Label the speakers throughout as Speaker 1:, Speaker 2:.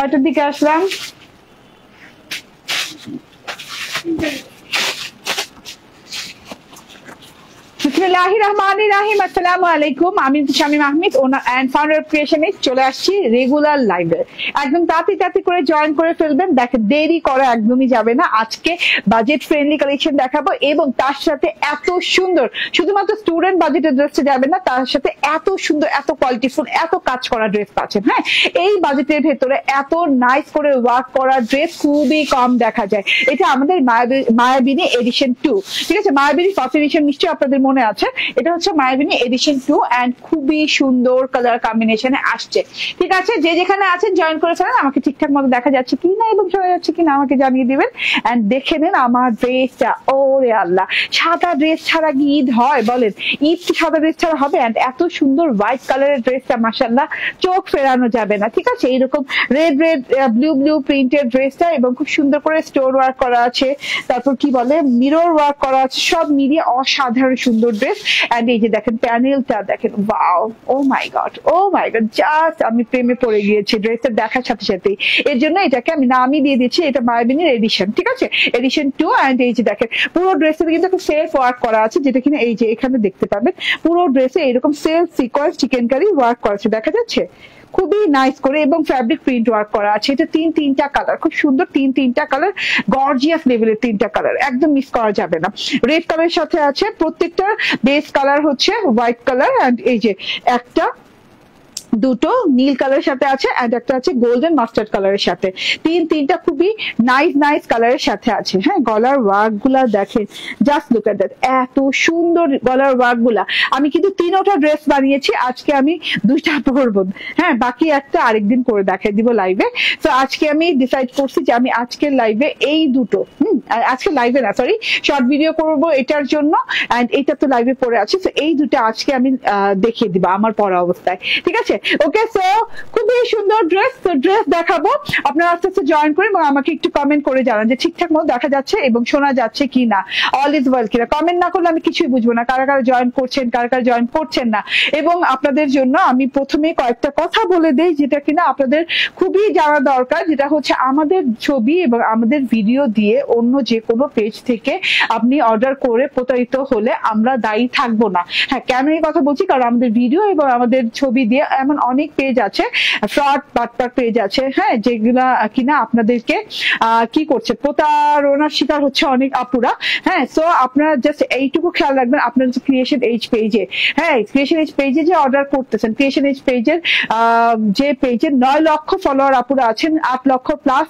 Speaker 1: কয়টার দিকে আসলাম? বিসমিল্লাহিররহমানিররহিম। আসসালামু আলাইকুম। আমি Shamim Ahmed, owner and founder of Creation. চলে আসছি রেগুলার লাইভে। একদম তাড়াতাড়ি করে জয়েন করে ফেলবেন। দেখেন দেরি করা একদমই যাবে না। আজকে বাজেট ফ্রেন্ডলি কালেকশন দেখাবো এবং তার সাথে এত সুন্দর, শুধুমাত্র স্টুডেন্ট বাজেটের ড্রেসটা যাবে না, তার সাথে এত সুন্দর, এত কোয়ালিটিফুল, এত কাজ করা ড্রেস পাচ্ছেন। হ্যাঁ, এই বাজেটের ভেতরে এত নাইস করে ওয়ার্ক করা ড্রেস খুবই কম দেখা যায়। এটা আমাদের মায়াবিনী এডিশন 2। ঠিক আছে, মায়াবিনী ফার্স্ট এডিশন নিশ্চয়ই আপনাদের মনে আছে। এটা হচ্ছে মায়াবিনী এডিশন 2 এন্ড খুবই সুন্দর কালার কম্বিনেশনে আসছে। ঠিক আছে, যে যেখানে আছেন জয়েন করে ফেলেন। আমাকে ঠিকঠাক মতো দেখা যাচ্ছে কিনা এবং শোনা যাচ্ছে কিনা আমাকে জানিয়ে দিবেন। এন্ড দেখে নেন আমার ড্রেসটা। ওরে আল্লাহ, সাদা ড্রেস ছাড়া কি ঈদ হয় বলেন? ঈদ কি সাদা ড্রেস ছাড়া হবে? এন্ড এত সুন্দর হোয়াইট কালারের ড্রেসটা মাশাআল্লাহ চোখ ফেরানো যাবে না। ঠিক আছে, এইরকম রেড ব্লু প্রিন্টের ড্রেসটা এবং খুব সুন্দর করে স্টোর ওয়ার্ক করা আছে, তারপর কি বলে মিরর ওয়ার্ক করা আছে, সব মিলিয়ে অসাধারণ সুন্দর ড্রেস। এন্ড এই যে দেখেন প্যানেলটা দেখেন, ওয়াও, ও মাই গড, জাস্ট আমি প্রেমে পড়ে গিয়েছি ড্রেসটা দেখার সাথে সাথেই। এর জন্য এটাকে আমি নামই দিয়ে দিচ্ছি, এটা মায়াবিনীর এডিশন। ঠিক আছে, এডিশন 2। এন্ড এই যে দেখেন পুরো ড্রেসে কিন্তু একটা সেলফ ওয়ার্ক করা আছে, যেটা কিনা এই যে এখানে দেখতে পাবেন। পুরো ড্রেসে এরকম self sequence chicken curry work করা আছে, দেখা যাচ্ছে খুবই নাইস করে, এবং ফ্যাব্রিক প্রিন্ট ওয়ার্ক করা আছে। এটা তিনটা কালার, খুব সুন্দর তিনটা কালার, গর্জিয়াস লেভেলের তিনটা কালার, একদম মিস করা যাবে না। রেড কালারের সাথে আছে, প্রত্যেকটা বেস কালার হচ্ছে হোয়াইট কালার। এন্ড এই যে একটা দুটো নীল কালারের সাথে আছে, এন্ড একটা আছে গোল্ডেন মাস্টার্ড কালারের সাথে। তিনটা খুবই নাইস কালারের সাথে আছে। হ্যাঁ, গলার ওয়ার্ক গুলা দেখেন, জাস্ট লুক এট দ্যাট, এত সুন্দর গলার ওয়ার্ক গুলা। আমি কিন্তু 3টা ড্রেস বানিয়েছি, আজকে আমি 2টা পরবো। হ্যাঁ, বাকি একটা আরেকদিন করে দেখাই দিব লাইভে। তো আজকে আমি ডিসাইড করছি যে আমি আজকের লাইভে এই দুটো, আজকে লাইভে না, সরি, শর্ট ভিডিও করবো এটার জন্য। এন্ড এটা তো লাইভে পরে আছে, তো এই দুটো আজকে আমি দেখিয়ে দিব আমার পরা অবস্থায়। ঠিক আছে, ওকে। সো খুবই সুন্দর ড্রেস, তো ড্রেস দেখাবো। আপনারা আস্তে আস্তে জয়েন করে এবং আমাকে একটু কমেন্ট করে জানান যে ঠিকঠাক মতো দেখা যাচ্ছে এবং শোনা যাচ্ছে কিনা, অল ইজ ওয়েল কিনা। কমেন্ট না করলে আমি কিছুই বুঝবো না কারা কারা জয়েন করছেন, কারা কারা জয়েন করছেন না। এবং আপনাদের জন্য আমি প্রথমে কয়েকটা কথা বলে দেই, যেটা কিনা আপনাদের খুবই জানা দরকার, যেটা হচ্ছে আমাদের ছবি এবং আমাদের ভিডিও দিয়ে অন্য যে কোনো পেজ থেকে আপনি অর্ডার করে প্রতারিত হলে আমরা দায়ী থাকবো না। হ্যাঁ, কেন এই কথা বলছি? কারণ আমাদের ভিডিও এবং আমাদের ছবি দিয়ে এমন অনেক পেজ আছে, ফ্রড বাটপার পেজ আছে, হ্যাঁ, যেগুলা কিনা আপনাদেরকে কি করছে, প্রতারণার শিকার হচ্ছে অনেক আপুরা। হ্যাঁ, সো আপনারা জাস্ট এইটুকু খেয়াল রাখবেন, আপনার যে ক্রিয়েশন এজ পেজে, হ্যাঁ, ক্রিয়েশন এজ পেজে যে অর্ডার করতেছেন, ক্রিয়েশন এজ পেজের যে পেজে 9 লক্ষ ফলোয়ার আপুরা আছেন, 8 লক্ষ প্লাস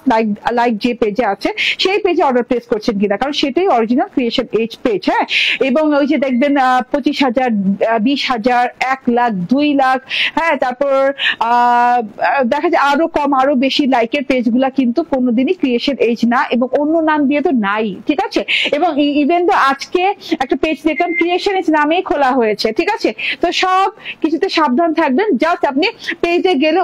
Speaker 1: লাইক যে পেজে আছে, সেই পেজে অর্ডার প্লেস করছেন কিনা, কারণ সেটাই অরিজিনাল ক্রিয়েশন এজ পেজ। হ্যাঁ, এবং ওই যে দেখবেন 25,000, 20,000, 1 লাখ, 2 লাখ, হ্যাঁ, তারপর দেখা যায় আরো কম, আরো বেশি লাইকের পেজ গুলা কিন্তু কোনোদিনই ক্রিয়েশন এজ না, এবং অন্য নাম দিয়ে তো নাই। ঠিক আছে, এবং ইভেন তো আজকে একটা পেজ দেখলাম ক্রিয়েশন এজ নামেই খোলা হয়েছে। ঠিক আছে, তো সব কিছুতে সাবধান থাকবেন। জাস্ট আপনি পেজে গেলে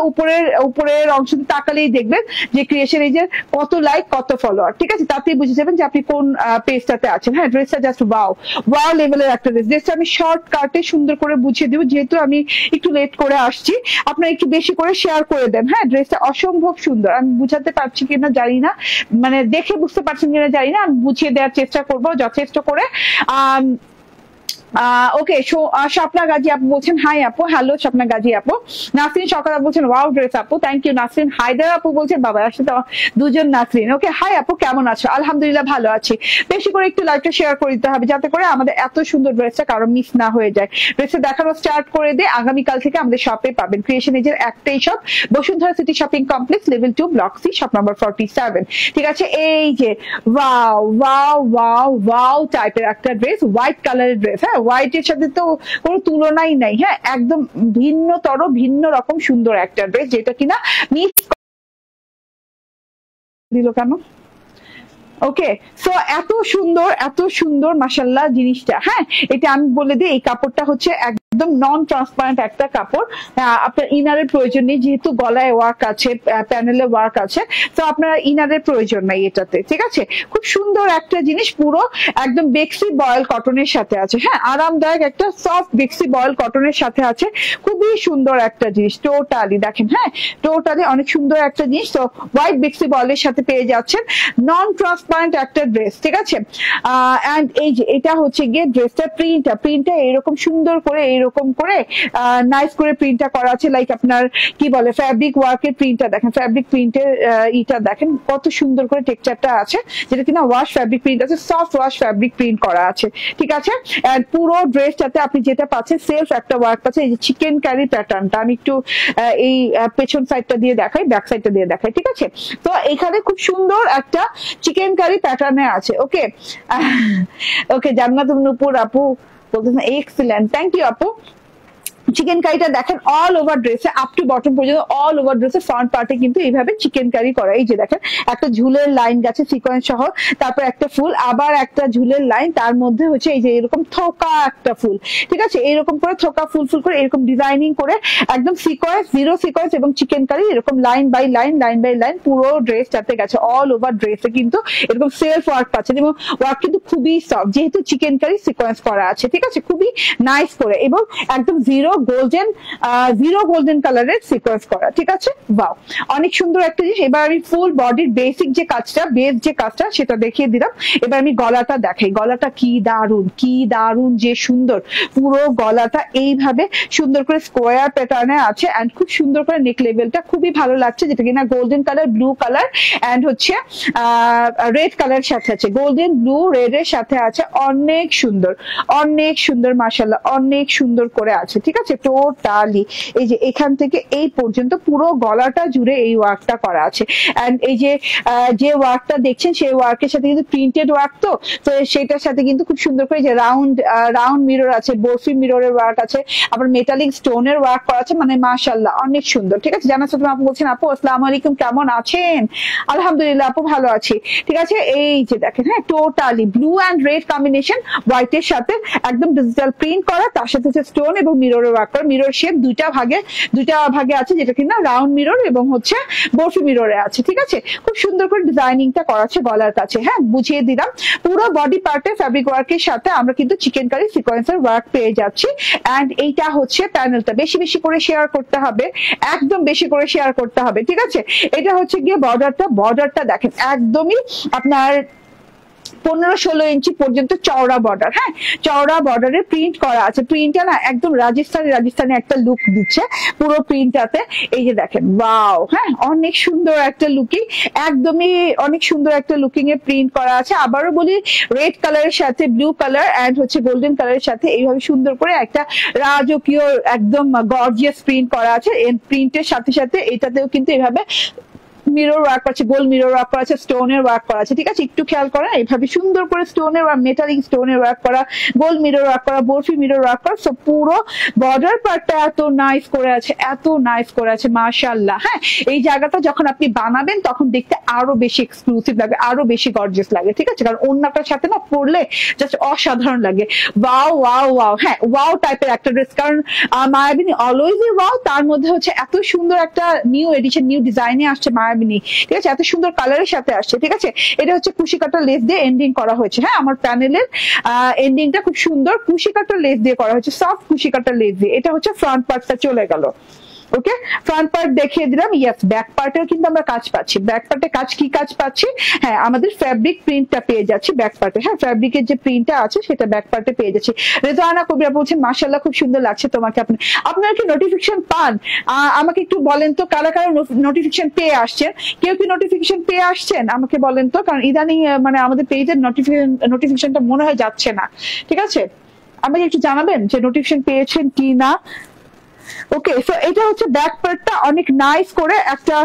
Speaker 1: উপরের অংশতে তাকালেই দেখবেন যে ক্রিয়েশন এজের কত লাইক, কত ফলোয়ার। ঠিক আছে, তাতেই বুঝে যাবেন যে আপনি কোন পেজটাতে আছেন। হ্যাঁ, ড্রেসটা জাস্ট ওয়াও লেভেলের একটা ড্রেস। ড্রেসটা আমি শর্টকাটে সুন্দর করে বুঝিয়ে দিব, যেহেতু আমি একটু লেট করে আসছি। আপনারা একটু বেশি করে শেয়ার করে দেন। হ্যাঁ, ড্রেসটা অসম্ভব সুন্দর। আমি বুঝাতে পারছি কিনা জানি না, মানে দেখে বুঝতে পারছেন কিনা জানি না, আমি বুঝিয়ে দেওয়ার চেষ্টা করবো যথেষ্ট করে। ওকে, স্বপ্না গাজী আপু বলছেন হাই আপু। হ্যালো স্বপ্না গাজী আপু। নাসরিন সকাল আপু বলছেন ওয়াও ড্রেস আপু, থ্যাংক ইউ নাসরিন। হায়দার আপু বলছেন বাবা আসলে তো দুজন নাসরিন। ওকে, হাই আপু, কেমন আছো? আলহামদুলিল্লাহ ভালো আছি। বেশি করে একটু লাইভটা শেয়ার করে দিতে হবে, যাতে করে আমাদের এত সুন্দর ড্রেসটা কারো মিস না হয়ে যায়। ড্রেসটা দেখানো স্টার্ট করে দিয়ে আগামীকাল থেকে আমাদের শপে পাবেন। ক্রিয়েশন এজের একটাই shop, Bashundhara city shopping complex, level 2, block C, shop number 47। ঠিক আছে, এই যে ওয়াও টাইপের একটা ড্রেস, হোয়াইট কালারের ড্রেস। হ্যাঁ, হোয়াইটের সাথে তো কোনো তুলনাই নাই। হ্যাঁ, একদম ভিন্ন রকম সুন্দর একটা ড্রেস, যেটা কিনা মিস দিল কেন? ওকে, সো এত সুন্দর মাশাআল্লাহ জিনিসটা। হ্যাঁ, এটা আমি বলে দিই, এই কাপড়টা হচ্ছে একদম নন ট্রান্সপারেন্ট একটা কাপড়। আপনার ইনারের প্রয়োজন নেই, যেহেতু গলায় ওয়ার্ক আছে, প্যানেলে ওয়ার্ক আছে, তো আপনার ইনারের প্রয়োজন নাই এটাতে। ঠিক আছে, খুব সুন্দর একটা জিনিস, পুরো একদম বেক্সি বয়েল কটনের সাথে আছে। হ্যাঁ, আরামদায়ক একটা সফট বেক্সি বয়েল কটনের সাথে আছে, খুবই সুন্দর একটা জিনিস। টোটালি দেখেন, হ্যাঁ টোটালি অনেক সুন্দর একটা জিনিস। তো হোয়াইট বেক্সি বয়েলের সাথে পেয়ে যাচ্ছেন নন ট্রান্সপারেন্ট একটা ড্রেস। ঠিক আছে, এন্ড এই যে এটা হচ্ছে গিয়ে ড্রেসটা প্রিন্টটা এরকম সুন্দর করে, এরকম করে নাইস করে প্রিন্টটা করা আছে। লাইক আপনার কি বলে, ফ্যাব্রিক ওয়ার্কের প্রিন্টটা দেখেন, ফ্যাব্রিক প্রিন্টের ইটা দেখেন কত সুন্দর করে টেক্সচারটা আছে, যেটা কিনা ওয়াশ ফ্যাব্রিক প্রিন্ট আছে, সফট ওয়াশ ফ্যাব্রিক প্রিন্ট করা আছে। ঠিক আছে, এন্ড পুরো ড্রেসটাতে আপনি যেটা পাচ্ছেন সেলফ একটা ওয়ার্ক পাচ্ছেন। এই যে চিকেন কারি প্যাটার্নটা আমি একটু এই পেছন সাইডটা দিয়ে দেখাই, ব্যাক সাইডটা দিয়ে দেখাই। ঠিক আছে, তো এখানে খুব সুন্দর একটা চিকেন কারি প্যাটার্নে আছে। ওকে ওকে, জান্নাত নূপুর আপু বলতেছেন এক্সিলেন্ট, থ্যাংক ইউ আপু। চিকেন কারিটা দেখেন অল ওভার ড্রেসে আপ টু বটম পর্যন্ত, অল ওভার ড্রেসে ফ্রন্ট পার্টে কিন্তু এইভাবে চিকেন কারি করা। এই যে দেখেন একটা ঝুলের লাইন গেছে সিকোয়েন্স সহ, তারপর একটা ফুল, আবার একটা ঝুলের লাইন, তার মধ্যে হচ্ছে এই যে এরকম থোকা একটা ফুল। ঠিক আছে, এরকম করে থোকা ফুল ফুল করে এরকম ডিজাইনিং করে একদম সিকোয়েন্স, জিরো সিকোয়েন্স এবং চিকেন কারি এরকম লাইন বাই লাইন পুরো ড্রেসটাতে গেছে। অল ওভার ড্রেসে কিন্তু এরকম সেলফ ওয়ার্ক পাচ্ছেন, এবং ওয়ার্ক কিন্তু খুবই সফট, যেহেতু চিকেন কারি সিকোয়েন্স করা আছে। ঠিক আছে, খুবই নাইস করে, এবং একদম জিরো গোল্ডেন কালারের সিকোয়েন্স করা। ঠিক আছে, বাও, অনেক সুন্দর একটা জিনিস। এবার আমি ফুল বডির বেসিক যে কাজটা, বেস যে কাজটা সেটা দেখিয়ে দিলাম। এবার আমি গলাটা দেখাই, গলাটা কি দারুন যে সুন্দর, পুরো গলাটা এইভাবে সুন্দর করে স্কোয়ার প্যাটার্নে আছে, এন্ড খুব সুন্দর করে নেক লেভেলটা খুবই ভালো লাগছে, যেটা কিনা golden colour, blue colour and হচ্ছে রেড কালার সাথে আছে, গোল্ডেন ব্লু রেড এর সাথে আছে। অনেক সুন্দর মাশাআল্লাহ, অনেক সুন্দর করে আছে। ঠিক আছে, টোটালি এই যে এখান থেকে এই পর্যন্ত পুরো গলাটা জুড়ে এই ওয়ার্কটা করা আছে। এন্ড এই যে ওয়ার্কটা দেখছেন, সেই ওয়ার্কের সাথে কিন্তু প্রিন্টেড ওয়ার্ক, তো সেটার সাথে কিন্তু খুব সুন্দর করে যে রাউন্ড মিরর আছে, বরফি মিররের ওয়ার্ক আছে, আবার মেটালিক স্টোনের ওয়ার্ক করা আছে, মানে মাশাআল্লাহ অনেক সুন্দর। ঠিক আছে, জানার সাথে আপু বলছেন আপু আসসালামু আলাইকুম, কেমন আছেন? আলহামদুলিল্লাহ আপু ভালো আছি। ঠিক আছে, এই যে দেখেন, হ্যাঁ totally blue and red combination, হোয়াইটের সাথে একদম ডিজিটাল প্রিন্ট করা, তার সাথে হচ্ছে স্টোন এবং মিররের ওয়ার্ক করা। মিরর শেপ দুইটা ভাগে আছে, যেটা কিনা রাউন্ড মিরর এবং হচ্ছে বরফি মিররে আছে। ঠিক আছে, খুব সুন্দর করে ডিজাইনিংটা করা আছে গলার কাছে। হ্যাঁ, বুঝিয়ে দিলাম, পুরো বডি পার্টে ফ্যাব্রিক ওয়ার্কের সাথে আমরা কিন্তু চিকেন কারি সিকোয়েন্সের ওয়ার্ক পেয়ে যাচ্ছি। এন্ড এইটা হচ্ছে প্যানেলটা, বেশি করে শেয়ার করতে হবে, একদম বেশি করে শেয়ার করতে হবে। ঠিক আছে, এটা হচ্ছে গিয়ে বর্ডারটা দেখেন একদমই আপনার 15-16 ইঞ্চি পর্যন্ত চওড়া বর্ডার। হ্যাঁ, চওড়া বর্ডারে প্রিন্ট করা আছে। প্রিন্টটা না একদম রাজস্থানি একটা লুক দিচ্ছে পুরো প্রিন্টটাতে। এই যে দেখেন, ওয়াও, হ্যাঁ অনেক সুন্দর একটা লুকিং, একদমই অনেক সুন্দর একটা লুকিং এ প্রিন্ট করা আছে। আবারও বলি, রেড কালারের সাথে ব্লু কালার এন্ড হচ্ছে গোল্ডেন কালারের সাথে এইভাবে সুন্দর করে একটা রাজকীয় একদম গর্জিয়াস প্রিন্ট করা আছে। প্রিন্টের সাথে সাথে এটাতেও কিন্তু এইভাবে মিরর ওয়ার্ক আছে, গোল মিরর ওয়ার্ক করা আছে, স্টোনের ওয়ার্ক করা আছে। ঠিক আছে, একটু খেয়াল করেন, এইভাবে সুন্দর করে স্টোনের ওয়ার্ক, মেটালিক স্টোনের ওয়ার্ক করা, গোল মিরর ওয়ার্ক করা, বরফি মিরর ওয়ার্ক করা। সো পুরো বর্ডার পার্টটা এত নাইস করে আছে মাশাআল্লাহ। হ্যাঁ, এই জায়গাটা যখন আপনি বানাবেন তখন দেখতে আরো বেশি এক্সক্লুসিভ লাগে, আরো বেশি গর্জিয়াস লাগে। ঠিক আছে, কারণ ওন্নাটার সাথে না পরলে জাস্ট অসাধারণ লাগে। ওয়াও, হ্যাঁ ওয়াও টাইপের একটা ড্রেস, কারণ মায়াবিনী অলওয়েজই ওয়াও, তার মধ্যে হচ্ছে এত সুন্দর একটা নিউ এডিশন, নিউ ডিজাইনে আসছে মায়াবিনী। ঠিক আছে, এত সুন্দর কালারের সাথে আসছে। ঠিক আছে, এটা হচ্ছে কুশি কাটা লেস দিয়ে এন্ডিং করা হয়েছে। হ্যাঁ, আমার প্যানেলের এন্ডিংটা খুব সুন্দর কুশি কাটা লেস দিয়ে করা হয়েছে, সফট কুশি কাটা লেস দিয়ে। এটা হচ্ছে ফ্রন্ট পার্টটা চলে গেল। ওকে, ফ্রন্ট পার্ট দেখিয়ে দিলাম। ইয়েস, ব্যাক পার্টেও কিন্তু আমরা কাজ পাচ্ছি। ব্যাক পার্টে কি কাজ পাচ্ছি? হ্যাঁ, আমাদের ফ্যাব্রিক প্রিন্টটা পেয়ে যাচ্ছি ব্যাক পার্টে। হ্যাঁ, ফ্যাব্রিকের যে প্রিন্টটা আছে সেটা ব্যাক পার্টে পেয়ে যাচ্ছি। রেজানা কবিরা বলছেন মাশাআল্লাহ খুব সুন্দর লাগছে তোমাকে। আপনারা কি নোটিফিকেশন পান? আমাকে একটু বলেন তো, কারা নোটিফিকেশন পেয়ে আসছেন? কেউ কি নোটিফিকেশন পেয়ে আসছেন আমাকে বলেন তো, কারণ ইদানিং মানে আমাদের পেজের নোটিফিকেশনটা মনে হয় যাচ্ছে না। ঠিক আছে, আমাকে একটু জানাবেন যে নোটিফিকেশন পেয়েছেন কি না। ওকে, সো এটা হচ্ছে ব্যাক পার্টটা অনেক নাইস করে একটা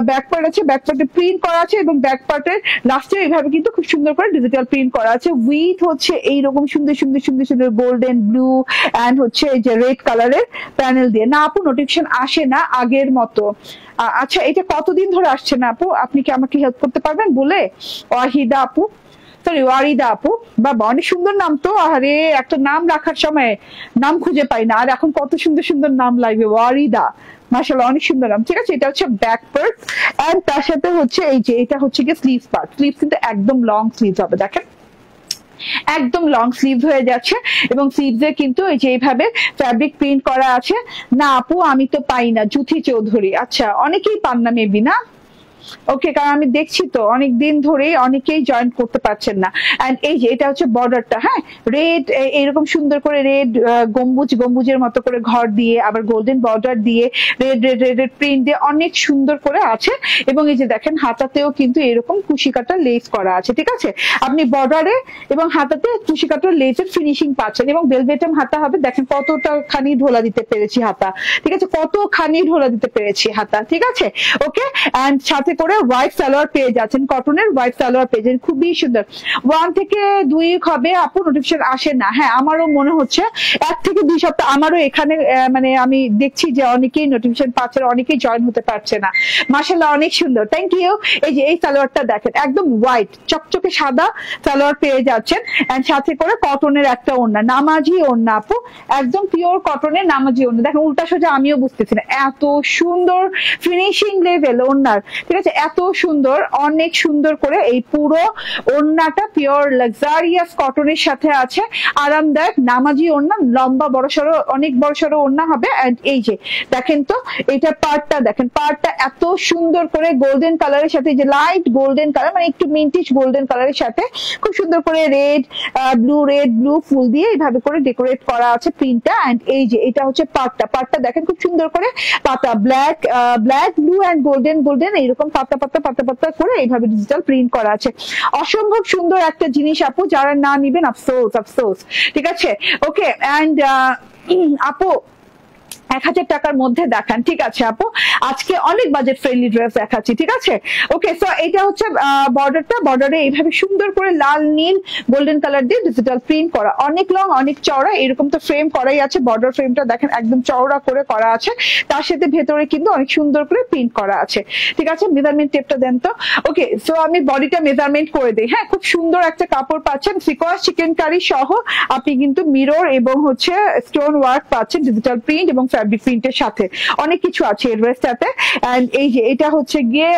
Speaker 1: ব্যাক পার্ট আছে, ব্যাক পার্টে প্রিন্ট করা আছে এবং ব্যাক পার্টের লাস্টে এইভাবে কিন্তু খুব সুন্দর করে ডিজিটাল প্রিন্ট করা আছে উইথ হচ্ছে এইরকম সুন্দর সুন্দর সুন্দর সুন্দর গোল্ডেন ব্লু অ্যান্ড হচ্ছে এই যে রেড কালারের প্যানেল দিয়ে। না আপু নোটিফিকেশন আসে না আগের মতো। আচ্ছা এটা কতদিন ধরে আসছে না আপু, আপনি কি আমাকে হেল্প করতে পারবেন বলে? ওয়াহিদা আপু, সরি ওয়ারিদা আপু, বাবা অনেক সুন্দর নাম তো। আরে একটা নাম রাখার সময় নাম খুঁজে পাই না, আর এখন কত সুন্দর সুন্দর নাম লাগবে। ওয়ারিদা মাশাআল্লাহ অনেক সুন্দর নাম। ঠিক আছে, এটা হচ্ছে ব্যাক পার্ট এন্ড তার সাথে হচ্ছে এই যে এটা হচ্ছে কি স্লিভস পার্ট। স্লিভস কিন্তু একদম লং স্লিভস হবে, দেখেন একদম লং স্লিভ হয়ে যাচ্ছে এবং স্লিভসে কিন্তু এই যে এইভাবে ফ্যাব্রিক প্রিন্ট করা আছে। না আপু আমি তো পাই না, জুথি চৌধুরী। আচ্ছা অনেকেই পান না মেবি, না? ওকে, কারণ আমি দেখছি তো অনেক দিন ধরেই অনেকেই জয়েন করতে পারছেন না। এন্ড এই যে এটা হচ্ছে বর্ডারটা, হ্যাঁ রেড এরকম সুন্দর করে রেড গম্বুজের মতো করে ঘর দিয়ে আবার গোল্ডেন বর্ডার দিয়ে রেড রেড রেড প্রিন্ট দিয়ে অনেক সুন্দর করে আছে। এবং এই যে দেখেন হাতাতেও কিন্তু এরকম কুশি কাটা লেস করা আছে। ঠিক আছে, আপনি বর্ডারে এবং হাতাতে কুশি কাটার লেসের ফিনিশিং পাচ্ছেন এবং বেলভেটাম হাতা হবে। দেখেন কতটা খানি ঢোলা দিতে পেরেছি হাতা, ঠিক আছে, কতখানি ঢোলা দিতে পেরেছি হাতা। ঠিক আছে, ওকে। এন্ড সাথে করে হোয়াইট সালোয়ার পেয়ে যাচ্ছেন, কটনের হোয়াইট সালোয়ার পেয়ে যাচ্ছেন, খুবই সুন্দর। 1 থেকে 2 হবে আপু, নোটিফিকেশন আসে না। হ্যাঁ আমারও মনে হচ্ছে 1 থেকে 2 সপ্তাহ। আমারও এখানে মানে আমি দেখছি যে অনেকেই নোটিফিকেশন পাচ্ছে, অনেকেই জয়েন হতে পারছে না। মাশাআল্লাহ অনেক সুন্দর, থ্যাংক ইউ। এই যে এই সালোয়ারটা দেখেন একদম হোয়াইট চকচকে সাদা সালোয়ার পেয়ে যাচ্ছেন এন্ড সাথে করে কটনের একটা ওড়না, নামাজি ওড়না আপু, একদম পিওর কটনের নামাজি ওড়না। দেখেন উল্টা সোজা আমিও বুঝতেছি না, এত সুন্দর ফিনিশিং লেভেল ওড়নার। ঠিক আছে, এত সুন্দর, অনেক সুন্দর করে এই পুরো ওড়নাটা পিওর লাক্সারিয়াস কটনের সাথে আছে, আরামদায়ক নামাজি ওড়না, লম্বা বড়সড় অনেক বড়সড় ওড়না হবে। এন্ড এই যে দেখেন তো এটা পার্টটা দেখেন, পার্টটা এত সুন্দর করে গোল্ডেন কালারের সাথে, যে লাইট গোল্ডেন কালার মানে একটু মিন্টিশ গোল্ডেন কালারের সাথে খুব সুন্দর করে রেড ব্লু ফুল দিয়ে এইভাবে করে ডেকোরেট করা আছে প্রিন্টটা। এন্ড এই যে এটা হচ্ছে পার্টটা দেখেন খুব সুন্দর করে পাতা ব্ল্যাক ব্লু এন্ড গোল্ডেন এইরকম পাতা পাতা করে এইভাবে ডিজিটাল প্রিন্ট করা আছে। অসম্ভব সুন্দর একটা জিনিস আপু, যারা না নিবেন আফসোস। ঠিক আছে, ওকে। এন্ড আপু 1000 টাকার মধ্যে দেখান। ঠিক আছে আপু, আজকে অনেক বাজেট ফ্রেন্ডলি ড্রেস দেখাচ্ছি। ঠিক আছে, ওকে। সো এটা হচ্ছে বর্ডারে এইভাবে সুন্দর করে লাল নীল গোল্ডেন কালার দিয়ে ডিজিটাল প্রিন্ট করা, অনেক লং অনেক চওড়া, এরকম তো ফ্রেম করাই আছে। বর্ডার ফ্রেমটা দেখেন একদম চওড়া করে করা আছে, তার সাথে ভেতরে কিন্তু অনেক সুন্দর করে প্রিন্ট করা আছে। ঠিক আছে, মেজারমেন্ট টেপটা দেন তো। ওকে, সো আমি বডিটা মেজারমেন্ট করে দিই। হ্যাঁ, খুব সুন্দর একটা কাপড় পাচ্ছেন, সিকোয়েন্স চিকেন কারি সহ আপনি কিন্তু মিরর এবং হচ্ছে স্টোন ওয়ার্ক পাচ্ছেন, ডিজিটাল প্রিন্ট এবং ফ্যাব্রিক প্রিন্টের সাথে অনেক কিছু আছে এই ড্রেসটাতে। এন্ড এই যে এটা হচ্ছে গিয়ে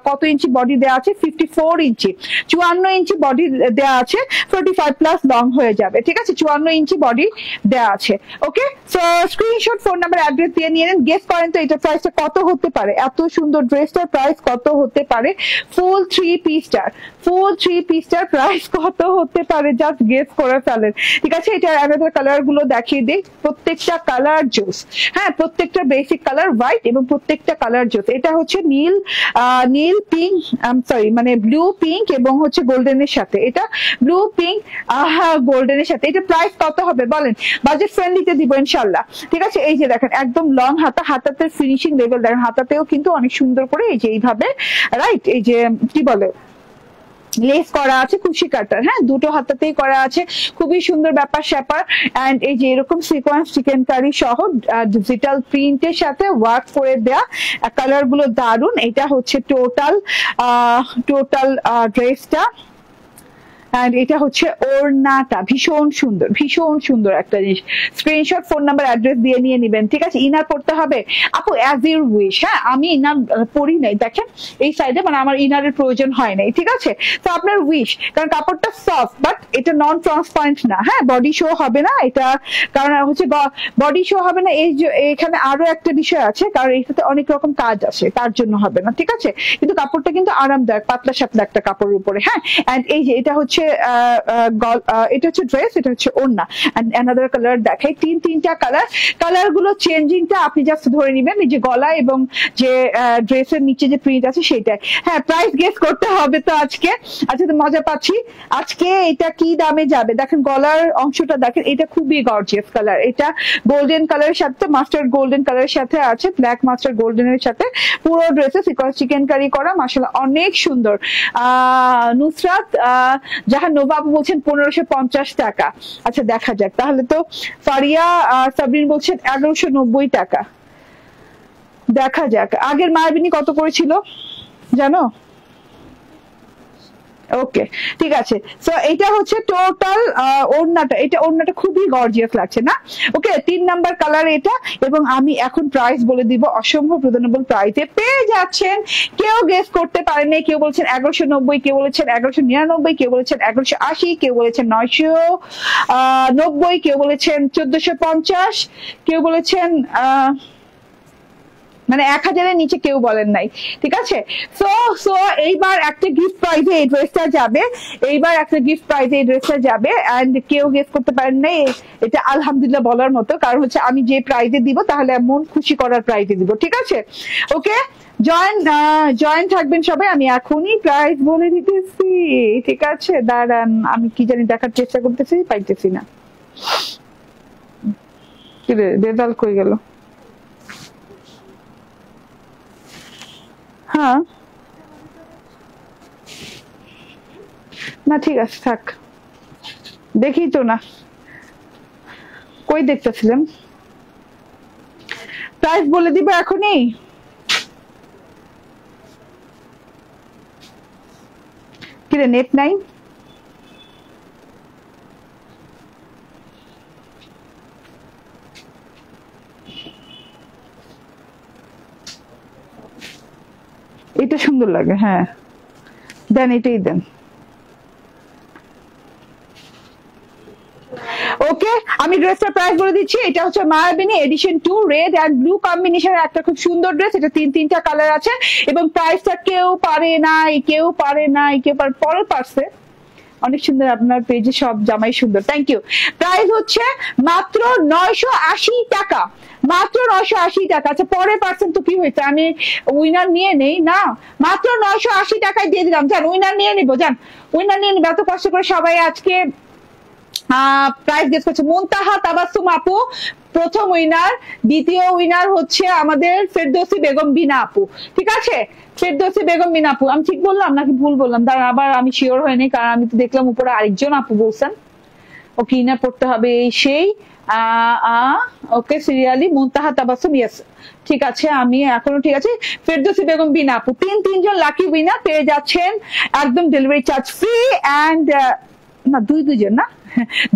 Speaker 1: কত ইঞ্চি বডি দেওয়া আছে? 54 ইঞ্চি, 54 ইঞ্চি বডি দেওয়া আছে, 45 প্লাস লং হয়ে যাবে। ঠিক আছে, 54 ইঞ্চি বডি দেওয়া আছে। Okay, so screenshot, phone number, address দিয়ে নিয়ে নেন। গেস করেন তো এটা প্রাইসটা কত হতে পারে? এত সুন্দর ড্রেসটার প্রাইস কত হতে পারে? ফুল 3 পিসটার প্রাইস কত হতে পারে? জাস্ট গেস করে ফেলেন। ঠিক আছে, এটা আমাদের কালার গুলো দেখিয়ে দিই, প্রত্যেকটা কালার জোস। হ্যাঁ, প্রত্যেকটা বেসিক কালার হোয়াইট এবং প্রত্যেকটা কালার জোস। এটা হচ্ছে নীল পিঙ্ক, সরি মানে ব্লু পিঙ্ক এবং হচ্ছে গোল্ডেনের সাথে, এটা ব্লু পিঙ্ক গোল্ডেনের সাথে। এটা প্রাইস কত হবে বলেন? বাজেট ফ্রেন্ডলিতে দিব ইনশাল্লাহ। ঠিক আছে, এই যে দেখেন একদম লং হাতাতে ফিনিশিং লেভেল দেখেন, হাতাতেও কিন্তু অনেক সুন্দর করে এই যে এইভাবে রাইট এই যে কি বলে লেস করা আছে কুশি কাটার। হ্যাঁ, দুটো হাতাতেই করা আছে, খুবই সুন্দর ব্যাপার স্যাপার। এন্ড এই যে এরকম সিকোয়েন্স চিকেন কারি সহ ডিজিটাল প্রিন্টের সাথে ওয়ার্ক করে দেয়া, কালার গুলো দারুন। এটা হচ্ছে টোটাল ড্রেসটা। এন্ড এটা হচ্ছে ওড়নাটা, ভীষণ সুন্দর একটা জিনিস। স্ক্রিনশট, ফোন নাম্বার, অ্যাড্রেস দিয়ে নিয়ে নিবেন। ঠিক আছে, ইনার পড়তে হবে আপু অ্যাজ ইউর উইশ। হ্যাঁ, আমি ইনার পরি নাই, দেখেন এই সাইডে মানে আমার ইনারের প্রয়োজন হয় নাই। ঠিক আছে, তো আপনার উইশ, কারণ কাপড়টা সফট বাট এটা নন ট্রান্সপারেন্ট না। হ্যাঁ, বডি শো হবে না এটা, কারণ হচ্ছে বডি শো হবে না। এখানে আরো একটা বিষয় আছে, কারণ এটাতে অনেক রকম কাজ আছে, তার জন্য হবে না। ঠিক আছে, কিন্তু কাপড়টা কিন্তু আরামদায়ক, পাতলা সাতলা একটা কাপড়ের উপরে। হ্যাঁ, এন্ড এই যে এটা হচ্ছে হচ্ছে এটা হচ্ছে ড্রেস, এটা হচ্ছে ওড়না। এন্ড অ্যানাদার কালার দেখাই, তিনটা কালার গুলো চেঞ্জিংটা আপনি জাস্ট ধরে নিবেন, এই যে গলা এবং যে ড্রেসের নিচে যে প্রিন্ট আছে সেটাই। হ্যাঁ, প্রাইস গেস করতে হবে তো আজকে। আচ্ছা, তো মজা পাচ্ছি। আজকে এটা কি দামে যাবে দেখেন, গলার অংশটা দেখেন, এটা খুবই গর্জিয়াস কালার। এটা গোল্ডেন কালারের সাথে মাস্টার্ড গোল্ডেন কালারের সাথে আছে, ব্ল্যাক মাস্টার্ড গোল্ডেনের সাথে পুরো ড্রেসে সিকোয়েন্স চিকেন কারি করা, মাশাআল্লাহ অনেক সুন্দর। নুসরাত জাহান নোভা আপু বলছেন 1550 টাকা। আচ্ছা দেখা যাক তাহলে। তো ফারিয়া সাবরিন বলছেন 1190 টাকা। দেখা যাক আগের মায়াবিনী কত করেছিল জানো? ওকে, ঠিক আছে। সো এটা হচ্ছে টোটাল ওড়নাটা। এটা ওড়নাটা খুবই গর্জিয়াস লাগছে না? ওকে, 3 নাম্বার কালার এটা। এবং আমি এখন প্রাইস বলে দিব, অসম্ভব রিজনেবল প্রাইসে পেয়ে যাচ্ছেন। কেউ গেস করতে পারেনি। কেউ বলছেন 1190, কেউ বলেছেন 1199, কেউ বলেছেন 1180, কেউ বলেছেন 990, কেউ বলেছেন 1450, কেউ বলেছেন মানে 1000-এর নিচে কেউ বলেন নাই। ঠিক আছে, সো এইবার একটা গিফট প্রাইজে এই ড্রেসটা যাবে। এইবার একটা গিফট প্রাইজে এই ড্রেসটা যাবে। এন্ড কেউ গেস করতে পারেন নাই, এটা আলহামদুলিল্লাহ বলার মতো, কারণ হচ্ছে আমি যে প্রাইজে দিব তাহলে মন খুশি করার প্রাইজে দিব। ঠিক আছে, ওকে, জয়েন থাকবেন সবাই। আমি এখনই প্রাইস বলে দিতেছি। ঠিক আছে, দাঁড়ান, আমি কি জানি দেখার চেষ্টা করতেছি, পাইতেছি না। কি রে, রেজাল্ট কই গেল? হ্যাঁ, না ঠিক আছে, থাক, দেখি তো না, কই দেখতেছিলাম। প্রাইস বলে দিব এখনই। কিরে, নেট নাই? এটা সুন্দর লাগে, হ্যাঁ দেন, এটাই দেন। ওকে, আমি ড্রেসটার প্রাইস বলে দিচ্ছি। এটা হচ্ছে মায়াবিনী এডিশন 2, রেড এন্ড ব্লু কম্বিনেশনের একটা খুব সুন্দর ড্রেস। এটা তিনটা কালার আছে এবং প্রাইসটা কেউ পারে নাই, পরে পারছে। অনেক সুন্দর, আপনার পেজে সব জামাই সুন্দর, থ্যাংক ইউ। প্রাইস হচ্ছে মাত্র 980 টাকা, মাত্র 980 টাকা। আচ্ছা, পরে পার্সেন্ট তো কি হয়েছে, আমি উইনার নিয়ে নেই না, মাত্র 980 টাকায় দিয়ে দিলাম। যান, উইনার নিয়ে নিবো, যান উইনার নিয়ে নিবো। এত কষ্ট করে সবাই আজকে প্রাইজ গেস করছে। মুনতাহা তাবাসসুম আপু প্রথম উইনার, দ্বিতীয় উইনার হচ্ছে আমাদের ফেরদৌসী বেগম বিনা আপু। ঠিক আছে, ফেরদৌসী বেগম বিনা আপু, আমি ঠিক বললাম নাকি ভুল বললাম? দাঁড়া, আবার আমি শিওর হয়নি, কারণ আমি তো দেখলাম উপরে আরেকজন আপু বলছেন। ওকে, ইনার পড়তে হবে এই সেই। ওকে, সিরিয়ালি মুনতাহা তাবাসসুম, ইয়েস ঠিক আছে, আমি এখনো ঠিক আছে। ফেরদৌসী বেগম বিনা আপু, তিনজন লাকি উইনার পেয়ে যাচ্ছেন একদম ডেলিভারি চার্জ ফ্রি। এন্ড না, দুইজন না,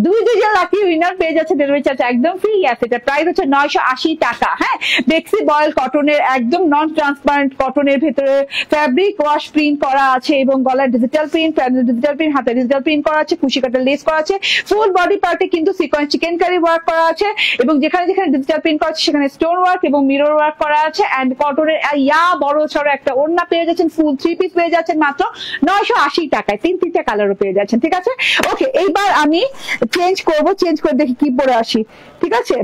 Speaker 1: দুইজন লাকি উইনার পেয়ে যাচ্ছে ডেলিভারি চার্জ একদম ফ্রি। এটা প্রাইস হচ্ছে 980 টাকা। হ্যাঁ, বেক্সি বয়েল কটনের, একদম নন ট্রান্সপারেন্ট কটনের ভেতরে ফ্যাব্রিক ওয়াশ প্রিন্ট করা আছে এবং গলায় ডিজিটাল প্রিন্ট, ডিজিটাল প্রিন্ট, হাতে ডিজিটাল প্রিন্ট করা আছে, কুশি কাটার লেস করা আছে। ফুল বডি পার্টে কিন্তু সিকোয়েন্স চিকেন কারি ওয়ার্ক করা আছে এবং যেখানে যেখানে ডিজিটাল প্রিন্ট করা আছে সেখানে স্টোন ওয়ার্ক এবং মিরর ওয়ার্ক করা আছে। এন্ড কটনের বড় সড়ো একটা ওড়না পেয়ে যাচ্ছেন, ফুল 3 পিস পেয়ে যাচ্ছেন মাত্র 980 টাকায়। তিনটা কালারও পেয়ে যাচ্ছেন। ঠিক আছে, ওকে, এইবার আমি চেঞ্জ করে দেখি কি পরে আসি। ঠিক আছে,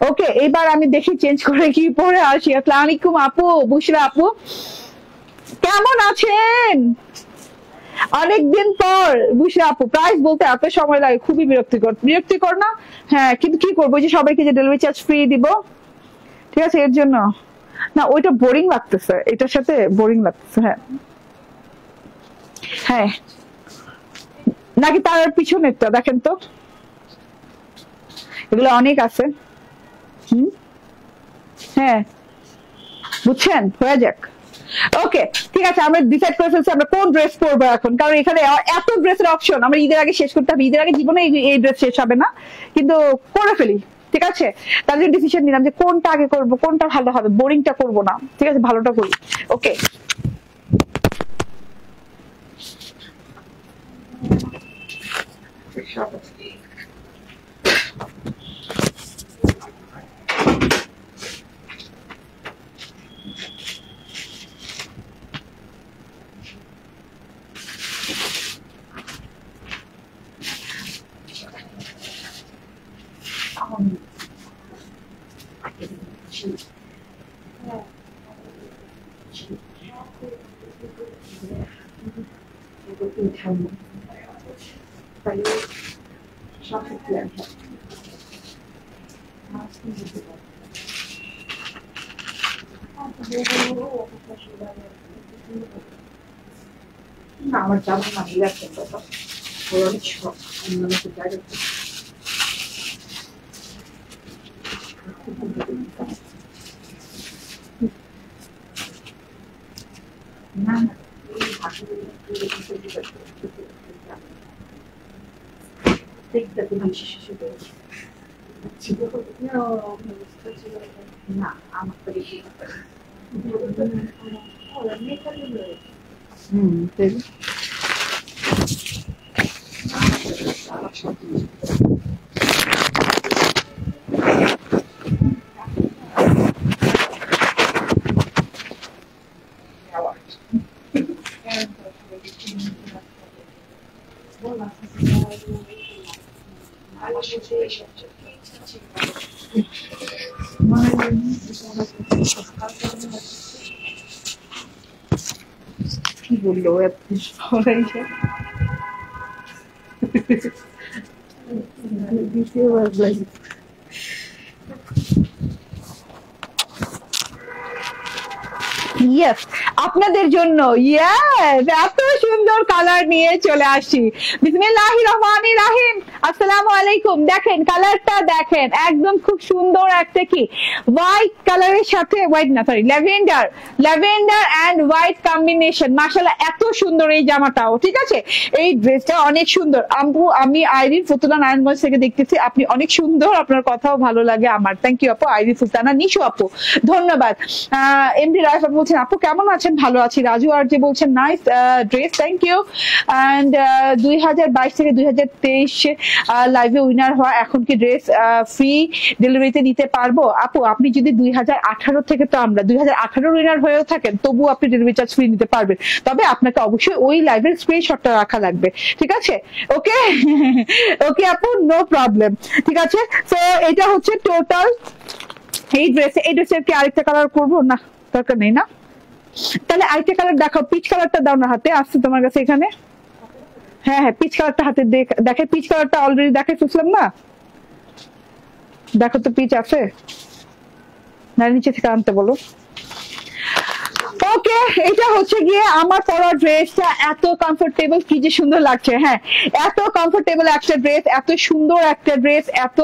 Speaker 1: ওকে, এইবার আমি দেখি চেঞ্জ করে কি পরে আসি। আসসালামু আলাইকুম আপু, বুশরা আপু কেমন আছেন? অনেকদিন পর। বুশরা আপু, প্রাইস বলতে এত সময় লাগে, খুবই বিরক্তিকর না? হ্যাঁ, কিন্তু কি করবো, যে সবাইকে যে ডেলিভারি চার্জ ফ্রি দিব, ঠিক আছে, এর জন্য না, ওইটা বোরিং লাগতেছে, এটার সাথে বোরিং লাগতেছে। হ্যাঁ হ্যাঁ, নাকি তার পিছনেরটা দেখেন তো, এগুলো অনেক আছে। হ্যাঁ, বুঝছেন, হয়ে যাক। ওকে, ঠিক আছে, আমরা ডিসাইড করে ফেলছি আমরা কোন ড্রেস পরবো এখন, কারণ এখানে এত ড্রেসের অপশন, আমরা ঈদের আগে শেষ করতে হবে। ঈদের আগে জীবনে এই ড্রেস শেষ হবে না, কিন্তু করে ফেলি। ঠিক আছে, তার জন্য ডিসিশন নিলাম যে কোনটা আগে করবো, কোনটা ভালো হবে, বোরিংটা করবো না। ঠিক আছে, ভালোটা করি। ওকে, না আমার জামা না রাখছেন বাবা ওর অনেক শখ অন্য জায়গা না না আমার কি বললো ইয়েস আপনাদের জন্য এত সুন্দর কালার নিয়ে চলে আসি বিসমিল্লাহির রহমানির রহিম আসসালামু আলাইকুম দেখেন কালারটা দেখেন একদম খুব সুন্দর একটা কি হোয়াইট কালারের সাথে হোয়াইট না sorry lavender and white combination মাশাআল্লাহ এত সুন্দর এই জামাটাও ঠিক আছে এই ড্রেসটা অনেক সুন্দর আমি আইরিন ফুলতানা নারায়ণগঞ্জ থেকে দেখতেছি আপনি অনেক সুন্দর আপনার কথাও ভালো লাগে আমার থ্যাংক ইউ আপু আইরিন ফুলতানা নিশু আপু ধন্যবাদ এমডি রাইফ আপু বলছেন আপু কেমন আছেন ভালো আছি রাজু আর যে বলছেন nice dress thank you and 2022 থেকে 2023 লাইভে উইনার হওয়া এখন কি ড্রেস ফ্রি ডেলিভারিতে নিতে পারবো আপু আপনি যদি 2018 থেকে তো আমরা 2018 উইনার হয়েও থাকেন তবু আপনি ডেলিভারি চার্জ ফ্রি নিতে পারবেন তবে আপনাকে অবশ্যই ওই লাইভের স্ক্রিনশটটা রাখা লাগবে ঠিক আছে ওকে ওকে আপু নো প্রবলেম ঠিক আছে তো এটা হচ্ছে টোটাল এই ড্রেসের কি আরেকটা কালার করবো না দরকার নেই না তাহলে আরেকটা কালার দেখাও পিচ কালারটা দাও না হাতে আসছে তোমার কাছে এখানে হ্যাঁ পিচ কালারটা হাতে দেখে পিচ কালারটা অলরেডি দেখে ফেলছিলাম না দেখো তো পিচ আছে না নিচে থেকে আনতে বলো ওকে এটা হচ্ছে গিয়ে আমার পরা ড্রেসটা এত কমফোর্টেবল কি যে সুন্দর লাগছে হ্যাঁ এত কমফোর্টেবল একটা ড্রেস এত সুন্দর একটা ড্রেস এত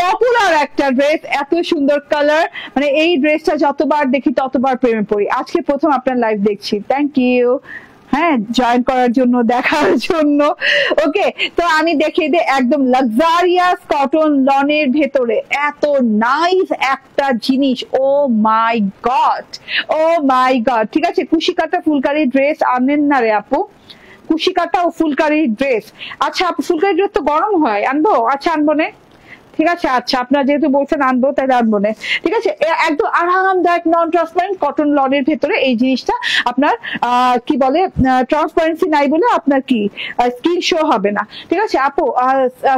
Speaker 1: পপুলার একটা ড্রেস এত সুন্দর কালার মানে এই ড্রেসটা যতবার দেখি ততবার প্রেমে পড়ি আজকে প্রথম আপনার লাইভ দেখছি থ্যাংক ইউ হ্যাঁ জয়েন করার জন্য দেখার জন্য ওকে তো আমি দেখিয়ে দিই একদম লাক্সারিয়াস কটন লনের ভেতরে এত নাইস একটা জিনিস ও মাই গড ঠিক আছে কুশিকাটা ফুলকারি ড্রেস আনেন না রে আপু কুশিকাটা ও ফুলকারি ড্রেস আচ্ছা আপু ফুলকারি ড্রেস তো গরম হয় আনবো আচ্ছা আনবো না ঠিক আছে আচ্ছা আপনারা যেহেতু বলছেন আনবো তাহলে আনবো না ঠিক আছে একদম আরামদায়ক নন ট্রান্সপারেন্ট কটন লনের ভেতরে এই জিনিসটা আপনার কি বলে ট্রান্সপারেন্সি নাই বলে আপনার কি স্কিন শো হবে না ঠিক আছে আপু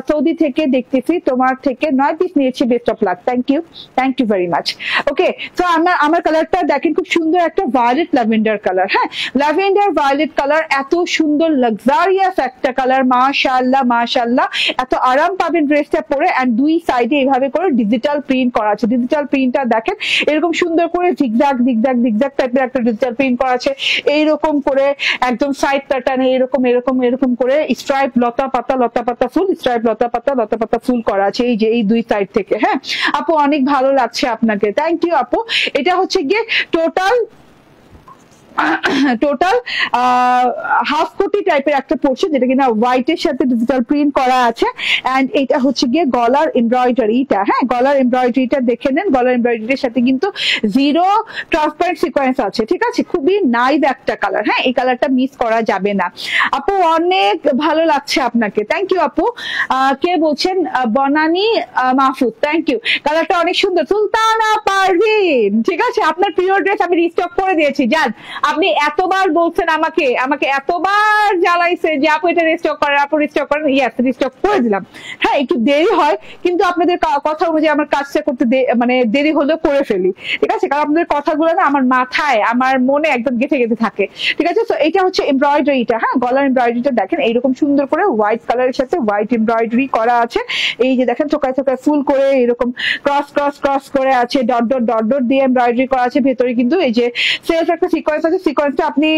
Speaker 1: সৌদি থেকে দেখতেছি তোমার থেকে 9 পিস নিয়েছি best of luck thank you very much okay তো আমার কালারটা দেখেন খুব সুন্দর একটা ভায়োলেট ল্যাভেন্ডার কালার হ্যাঁ ল্যাভেন্ডার ভায়োলেট কালার এত সুন্দর লাক্সারিয়াস একটা কালার মাশাআল্লাহ এত আরাম পাবেন ড্রেসটা পরে এন্ড দুই সাইডে এইভাবে করে ডিজিটাল প্রিন্ট করা আছে ডিজিটাল প্রিন্টটা দেখেন এরকম সুন্দর করে জিগজাগ টাইপের একটা ডিজিটাল প্রিন্ট করা আছে এইরকম করে একদম সাইড প্যাটার্নে এরকম করে স্ট্রাইপ লতা পাতা ফুল স্ট্রাইপ লতা পাতা ফুল করা আছে এই যে এই দুই সাইড থেকে হ্যাঁ আপু অনেক ভালো লাগছে আপনাকে থ্যাংক ইউ আপু এটা হচ্ছে গিয়ে টোটাল হাফ কোটি টাইপের একটা পোর্শন যেটা কিনা হোয়াইটের সাথে ডিজিটাল প্রিন্ট করা আছে এন্ড এটা হচ্ছে গিয়ে গলার এমব্রয়ডারিটা হ্যাঁ গলার এমব্রয়ডারিটা দেখে নেন গলার এমব্রয়ডারির সাথে কিন্তু জিরো ট্রান্সপারেন্ট সিকোয়েন্স আছে ঠিক আছে খুবই নাইস একটা কালার হ্যাঁ এই কালারটা মিস করা যাবে না আপু অনেক ভালো লাগছে আপনাকে থ্যাংক ইউ আপু কে বলছেন বনানী মাহফুজ থ্যাংক ইউ কালারটা অনেক সুন্দর সুলতানা পারভিন ঠিক আছে আপনার প্রিয় ড্রেস আমি রিস্টক করে দিয়েছি জান আপনি এতবার বলছেন আমাকে আমাকে এতবার জ্বালাইছে যে আপু এটা রিস্টক করেন, আপু রিস্টক করেন। ইয়েস, রিস্টক করে দিলাম। হ্যাঁ, একটু দেরি হয়, কিন্তু আপনাদের কথা অনুযায়ী আমার কাজটা করতে মানে দেরি হলেও করে ফেলি, ঠিক আছে? কারণ আপনাদের কথাগুলো না আমার মাথায়, আমার মনে একদম গেঁথে গেঁথে থাকে, ঠিক আছে? তো এটা হচ্ছে এমব্রয়ডারিটা। হ্যাঁ, গলার এমব্রয়ডারিটা দেখেন এইরকম সুন্দর করে হোয়াইট কালারের সাথে হোয়াইট এমব্রয়ডারি করা আছে। এই যে দেখেন থোকায় থোকায় ফুল করে এরকম ক্রস ক্রস ক্রস করে আছে, ডট ডট ডট ডট দিয়ে এমব্রয়ডারি করা আছে। ভেতরে কিন্তু এই যে সেলফ একটা সিকোয়েন্স আছে, সিকোয়েন্সটা আপনি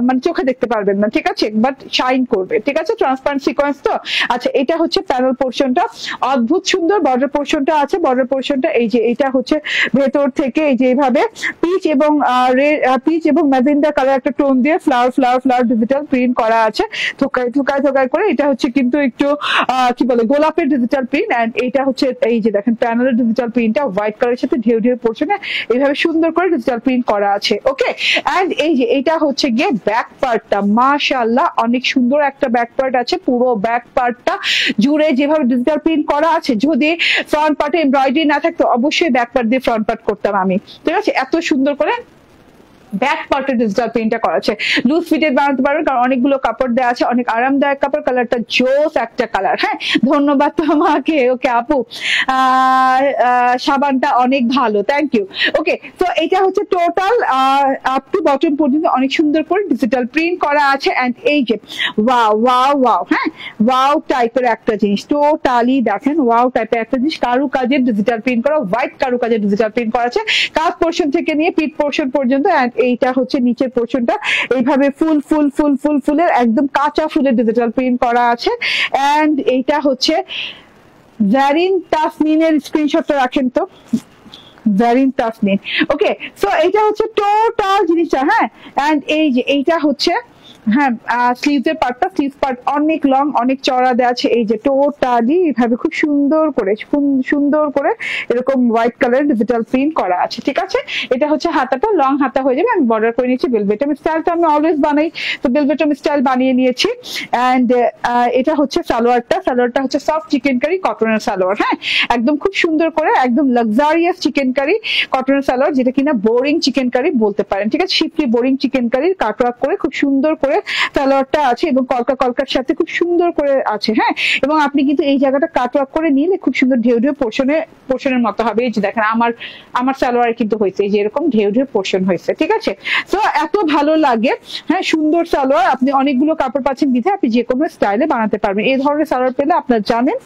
Speaker 1: মানে চোখে দেখতে পারবেন না, ঠিক আছে? বাট শাইন করবে, ঠিক আছে? ট্রান্সপারেন্ট সিকোয়েন্স তো। আচ্ছা, এটা হচ্ছে প্যানেল পোর্শনটা, অদ্ভুত সুন্দর বর্ডার পোর্শনটা আছে। বর্ডার পোর্শনটা এই যে এটা হচ্ছে ভেতর থেকে এই যে এইভাবে পিচ এবং পিচ এবং ম্যাজেন্ডা কালার একটা টোন দিয়ে flower flower flower digital print করা আছে থোকায় থোকায় থোকায় করে। এটা হচ্ছে কিন্তু একটু কি বলে গোলাপের ডিজিটাল প্রিন্ট। এন্ড এইটা হচ্ছে এই যে দেখেন প্যানেলের ডিজিটাল প্রিন্টটা হোয়াইট কালারের সাথে ঢেউ ঢেউ পোর্শনে এইভাবে সুন্দর করে ডিজিটাল প্রিন্ট করা আছে। ওকে, এন্ড এই যে এটা হচ্ছে গিয়ে ব্যাক পার্টটা, মাশাআল্লাহ অনেক সুন্দর একটা ব্যাক পার্ট আছে। পুরো ব্যাক পার্টটা জুড়ে যেভাবে ডিজিটাল প্রিন্ট করা আছে, যদি ফ্রন্ট পার্টে এমব্রয়ডারি না থাকতো অবশ্যই ব্যাক পার্ট দিয়ে ফ্রন্ট পার্ট করতাম আমি, ঠিক আছে? এত সুন্দর করে ব্যাক পার্টে ডিজিটাল প্রিন্টটা করা আছে। লুজ ফিটেড বানাতে পারবেন কারণ অনেকগুলো কাপড় দেওয়া আছে, অনেক আরামদায়ক কাপড়। কালারটা জোস একটা কালার। হ্যাঁ, ধন্যবাদ তোমাকে। ওকে আপু, সাবানটা অনেক ভালো, থ্যাংক ইউ। ওকে, তো এটা হচ্ছে টোটাল আপ টু বটম পর্যন্ত অনেক সুন্দর করে ডিজিটাল প্রিন্ট করা আছে। এন্ড এই যে ওয়াও ওয়াও ওয়াও, হ্যাঁ ওয়াও টাইপের একটা জিনিস, টোটালি দেখেন ওয়াও টাইপের একটা জিনিস, কারু কাজের ডিজিটাল প্রিন্ট করা, হোয়াইট কারু কাজের ডিজিটাল প্রিন্ট করা আছে কাজ পোর্শন থেকে নিয়ে পিঠ পোর্শন পর্যন্ত। এন্ড এইটা হচ্ছে নিচের পোর্শনটা এইভাবে ফুল ফুল ফুল ফুল ফুলের একদম কাঁচা ফুলের ডিজিটাল প্রিন্ট করা আছে। এন্ড এইটা হচ্ছে জারিন তাসমিনের স্ক্রিনশটটা রাখেন তো, জারিন তাসমিন। ওকে, সো এইটা হচ্ছে টোটাল জিনিসটা। হ্যাঁ, এন্ড এই যে এইটা হচ্ছে হ্যাঁ স্লিভস এর পার্টটা, স্লিভস পার্ট অনেক লং অনেক চড়া দেওয়া আছে। এই যে টোটালি এভাবে খুব সুন্দর করে এরকম হোয়াইট কালার ডিজিটাল প্রিন্ট করা আছে, ঠিক আছে? এটা হচ্ছে হাতাটা, লং হাতা হয়ে যাবে। আমি বর্ডার করে নিয়েছি। বেলভেটম স্টাইলটা আমি অলওয়েজ বানাই, তো বেলভেটম স্টাইল বানিয়ে নিয়েছি। এন্ড এটা হচ্ছে সালোয়ারটা, সালোয়ারটা হচ্ছে সফট চিকেন কারি কটনের সালোয়ার। হ্যাঁ, একদম খুব সুন্দর করে একদম লাক্সারিয়াস চিকেন কারি কটনের সালোয়ার, যেটা কিনা বোরিং চিকেন কারি বলতে পারেন, ঠিক আছে? শিফলি বোরিং চিকেন কারির কাটওয়ার্ক করে খুব সুন্দর করে সালোয়ারটা আছে এবং কলকা কলকার সাথে খুব সুন্দর করে আছে। হ্যাঁ, এবং আপনি কিন্তু এই জায়গাটা কাটওয়ার্ক করে নিলে খুব সুন্দর ঢেউ ঢেউ পোর্শনের মতো হবে। এই যে দেখেন আমার সালোয়ারে কিন্তু হয়েছে এই যে এরকম ঢেউ ঢেউ পোর্শন হয়েছে, ঠিক আছে? তো এত ভালো লাগে। হ্যাঁ, সুন্দর সালোয়ার, আপনি অনেকগুলো কাপড় পাচ্ছেন বিধে আপনি যে কোনো স্টাইলে বানাতে পারবেন। এই ধরনের সালোয়ার পেলে আপনার জানেন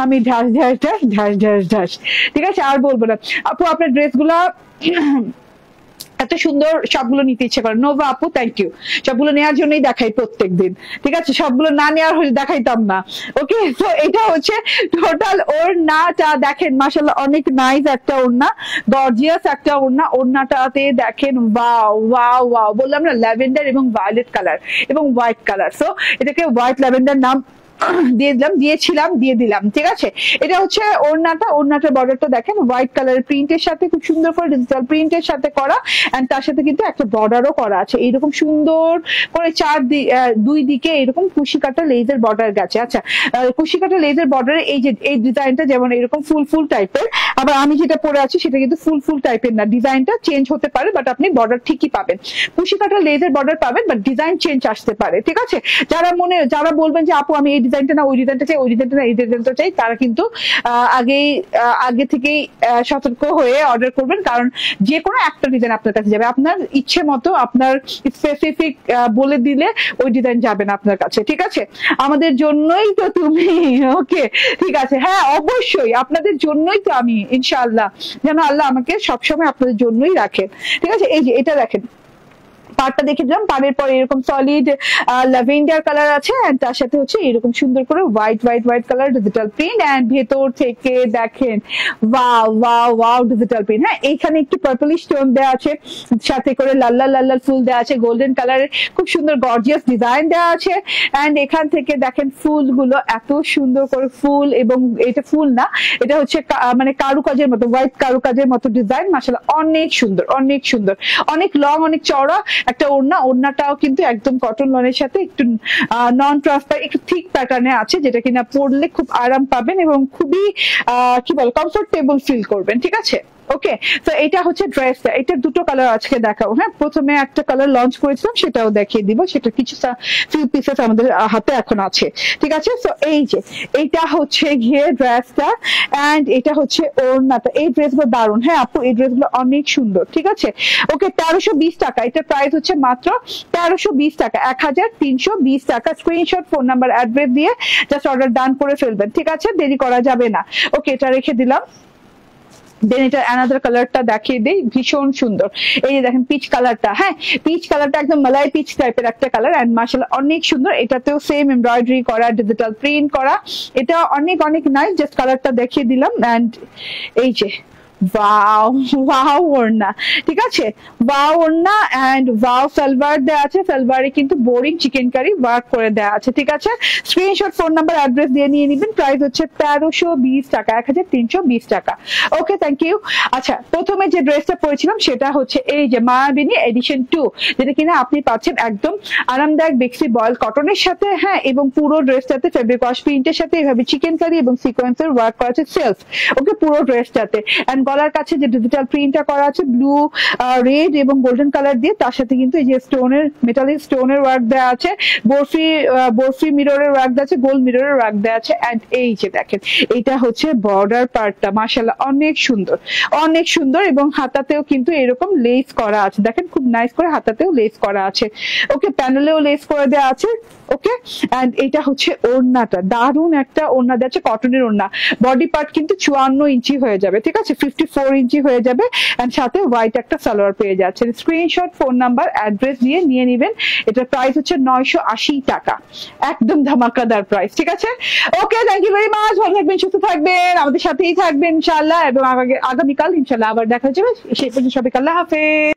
Speaker 1: আমি ঢাস ঢাস ঢাস ঢাস ঢাস ঢাস, ঠিক আছে? আর বলবো না। আপু আপনার ড্রেসগুলা এত সুন্দর, সবগুলো নিতে ইচ্ছে করে। নোভা আপু থ্যাংক ইউ, সবগুলো নেওয়ার জন্যই দেখাই প্রত্যেক দিন, ঠিক আছে? সবগুলো না নেওয়ার হলে দেখাইতাম না। ওকে, তো এটা হচ্ছে টোটাল ওড়নাটা দেখেন, মাশাআল্লাহ অনেক নাইস একটা ওড়না, গর্জিয়াস একটা ওড়না। ওড়নাটাতে দেখেন ওয়াও ওয়াও ওয়াও, বললাম না ল্যাভেন্ডার এবং ভায়োলেট কালার এবং হোয়াইট কালার। সো এটাকে হোয়াইট ল্যাভেন্ডার নাম দিয়ে দিলাম, ঠিক আছে? এটা হচ্ছে ওড়নাটা, ওড়নাটার বর্ডারটা দেখেন হোয়াইট কালারের প্রিন্টের সাথে খুব সুন্দর করে ডিজিটাল প্রিন্টের সাথে করা। এন্ড তার সাথে কিন্তু একটা বর্ডারও করা আছে এইরকম সুন্দর করে দুই দিকে এরকম কুশি কাটা লেজের বর্ডার গেছে। আচ্ছা, কুশি কাটা লেজের বর্ডারে এই যে এই ডিজাইনটা যেমন এরকম ফুল ফুল টাইপের, আবার আমি যেটা পরে আছি সেটা কিন্তু ফুল ফুল টাইপের না, ডিজাইনটা চেঞ্জ হতে পারে বাট আপনি বর্ডার ঠিকই পাবেন। কুশি কাটা লেজের বর্ডার পাবেন বাট ডিজাইন চেঞ্জ আসতে পারে, ঠিক আছে? যারা বলবেন যে আপু আমি এই ডিজাইনটা না ওই ডিজাইনটা চাই, ওই ডিজাইনটা না এই ডিজাইনটা চাই, তারা কিন্তু আগে থেকেই সতর্ক হয়ে অর্ডার করবেন, কারণ যে কোনো একটা ডিজাইন আপনার কাছে যাবে, আপনার ইচ্ছে মতো আপনার স্পেসিফিক বলে দিলে ওই ডিজাইন যাবে না আপনার কাছে, ঠিক আছে? আমাদের জন্যই তো তুমি। ওকে, ঠিক আছে, হ্যাঁ অবশ্যই আপনাদের জন্যই তো আমি, ইনশাআল্লাহ যেন আল্লাহ আমাকে সবসময় আপনাদের জন্যই রাখেন, ঠিক আছে? এই যে এটা দেখেন পাড়টা দেখে দিলাম, পাড়ের পর এরকম সলিড ল্যাভেন্ডার কালার আছে এন্ড তার সাথে হচ্ছে এরকম সুন্দর করে white colour digital print. And ভেতর থেকে দেখেন wow wow wow digital print. হ্যাঁ, এইখানে একটু পার্পলিশ টোন দেওয়া আছে, সাথে করে লাল লাল ফুল দেওয়া আছে, গোল্ডেন কালারের খুব সুন্দর গর্জিয়াস ডিজাইন দেওয়া আছে। এন্ড এখান থেকে দেখেন ফুলগুলো এত সুন্দর করে ফুল, এবং এটা ফুল না, এটা হচ্ছে মানে কারুকাজের মতো, হোয়াইট কারুকাজের মতো ডিজাইন। মাশাআল্লাহ অনেক সুন্দর অনেক সুন্দর, অনেক লং অনেক চওড়া একটা ওড়না। ওড়নাটাও কিন্তু একদম কটন লনের সাথে একটু নন ট্রান্সপারেন্ট একটু থিক প্যাটার্নে আছে, যেটা কিনা পরলে খুব আরাম পাবেন এবং খুবই কি বল কমফোর্টেবল ফিল করবেন, ঠিক আছে? ওকে, তো এটা হচ্ছে ড্রেসটা, এটা দুটো কালার আজকে দেখাবো। হ্যাঁ, প্রথমে একটা কালার লঞ্চ করেছিলাম, সেটাও দেখিয়ে দিব, সেটা কিছু ফিউ পিসেস আমাদের হাতে এখন আছে। ঠিক আছে, তো এই যে এইটা হচ্ছে গিয়ে ড্রেসটা, এন্ড এটা হচ্ছে ওড়নাটা। এই ড্রেসগুলো দারুণ। হ্যাঁ আপু, এই ড্রেসগুলো অনেক সুন্দর। ঠিক আছে, ওকে, 1320 টাকা। এটার প্রাইস হচ্ছে মাত্র 1320 টাকা, 1320 টাকা। স্ক্রিনশট, ফোন নাম্বার, অ্যাড্রেস দিয়ে জাস্ট অর্ডার ডান করে ফেলবেন। ঠিক আছে, দেরি করা যাবে না। ওকে, এটা রেখে দিলাম। দেন এটা অ্যানাদার কালারটা দেখিয়ে দিই, ভীষণ সুন্দর। এই যে দেখেন পিচ কালারটা, হ্যাঁ পিচ কালারটা একদম মালাই পিচ টাইপের একটা কালার, এন্ড মাশাআল্লাহ অনেক সুন্দর। এটাতেও সেম এমব্রয়ডারি করা, ডিজিটাল প্রিন্ট করা, এটা অনেক অনেক নাইস। জাস্ট কালারটা দেখিয়ে দিলাম। এন্ড এই যে ওয়াও ওয়াও ওড়না, ঠিক আছে, ওয়াও ওড়না এন্ড ওয়াও সালোয়ার দেওয়া আছে। সালোয়ারে কিন্তু বোরিং চিকেন কারি ওয়ার্ক করে দেওয়া আছে। ঠিক আছে, স্ক্রিনশট, ফোন নাম্বার, অ্যাড্রেস দিয়ে নিয়ে নিবেন। প্রাইস হচ্ছে 1320 টাকা, 1320 টাকা। ওকে, থ্যাংক ইউ। আচ্ছা, প্রথমে যে ড্রেসটা পরেছিলাম সেটা হচ্ছে এই যে মায়াবিনী এডিশন 2, যেটা কিনা আপনি পাচ্ছেন একদম আরামদায়ক বেক্সি বয়েল কটনের সাথে। হ্যাঁ, এবং পুরো ড্রেসটাতে ফেব্রিক ওয়াশ প্রিন্টের সাথে এভাবে চিকেন কারি এবং সিকোয়েন্সের ওয়ার্ক করা আছে সেলফ। ওকে, পুরো ড্রেসটাতে এন্ড গলার কাছে যে ডিজিটাল প্রিন্টটা করা আছে ব্লু, রেড এবং গোল্ডেন কালার দিয়ে, তার সাথে কিন্তু এই যে স্টোনের, মেটালিক স্টোনের ওয়ার্ক দেওয়া আছে, বরফি মিররের ওয়ার্ক দেওয়া আছে, গোল্ড মিররের ওয়ার্ক দেওয়া আছে। এন্ড এই যে দেখেন, এটা হচ্ছে বর্ডার পার্টটা, মাশাআল্লাহ অনেক সুন্দর, অনেক সুন্দর। এবং হাতাতেও কিন্তু এরকম লেস করা আছে, দেখেন খুব নাইস করে হাতাতেও লেস করা আছে। ওকে, প্যানেলেও লেস করে দেওয়া আছে। ওকে, এন্ড এটা হচ্ছে ওড়নাটা, দারুণ একটা ওড়না দেওয়া আছে, কটনের ওড়না। বডি পার্ট কিন্তু 54 ইঞ্চি হয়ে যাবে। ঠিক আছে, 54 ইঞ্চি হয়ে যাবে, এন্ড সাথে হোয়াইট একটা সালোয়ার পেয়ে যাচ্ছেন। স্ক্রিনশট, ফোন নাম্বার, অ্যাড্রেস দিয়ে নিয়ে নিবেন। এটার প্রাইস হচ্ছে 980 টাকা, একদম ধামাকাদার প্রাইস। ঠিক আছে, ওকে, থ্যাংক ইউ ভেরি মাচ। ভালো থাকবেন, সুস্থ থাকবেন, আমাদের সাথেই থাকবেন ইনশাআল্লাহ, এবং আগামীকাল ইনশাআল্লাহ আবার দেখা যাবে। সেই পর্যন্ত সবাইকে আল্লাহ হাফেজ।